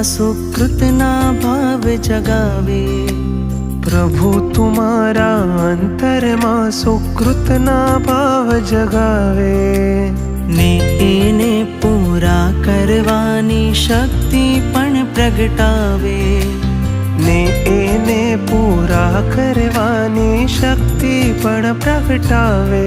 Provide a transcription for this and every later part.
सुकृतना भाव जगावे। प्रभु तुम्हारा अंतर में सुकृतना भाव जगावे। ने एने पूरा करवानी शक्ति पण प्रगटावे। ने एने पूरा करवानी शक्ति पण प्रगटावे।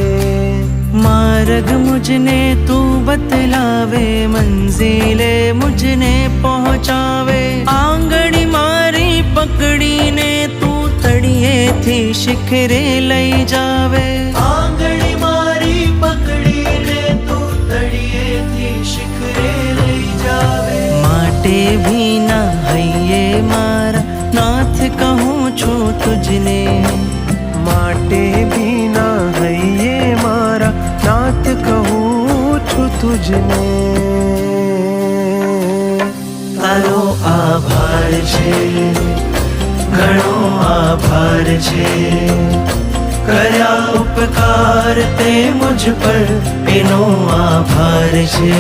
मार्ग मुझने तू बतलावे, मंजिले मुझने पहुँचावे। आंगड़ी मारी पकड़ी ने तू तड़िए थी शिखरे लई जावे। आंगड़ी मारी पकड़ी ने तू तड़िए थी शिखरे लई जावे। माटे भी ना हइये मारा नाथ कहूँ छू तुझने। माटे भी ना हइये मारा नाथ कहूँ छु तुझने। तारो आभार छे, घणो आभार छे। कर्या उपकार ते मुझ पर एनो आभार छे।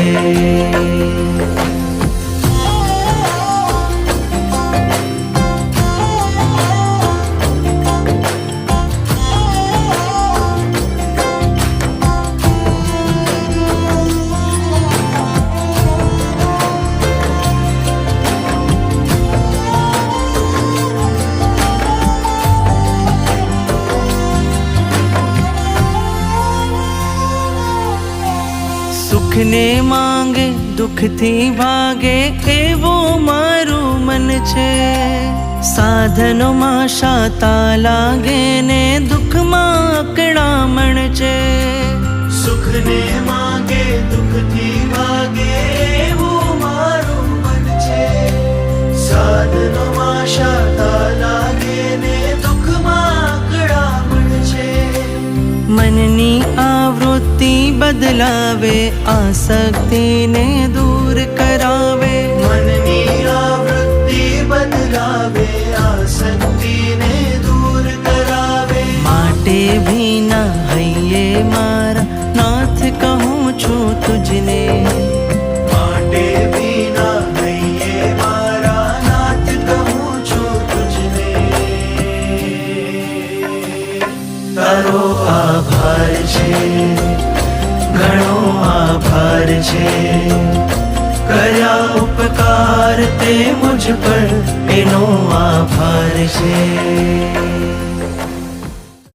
सुख ने मांगे दुख थी भागे एवो मारू मन छे। साधनो मां शाता लागे ने दुख मां अकड़ामण छे। सुख ने मांगे दुख थी भागे एवो मारू मन छे। साधनो मां शाता लागे ने दुख मां अकड़ामण छे। मननी आवृत्ति बदलावे, आसक्ति ने दूर करावे। मननी आवृत्ति बदलावे, आसक्ति ने दूर करावे। माटे भी ना हइये मारा नाथ कहूँ छू तुझने। माटे भी ना हइये मारा नाथ कहूँ छू तुझने। तारो आभार छे, घणो आभार छे। कर्या उपकार ते मुझ पर एनो आभार छे।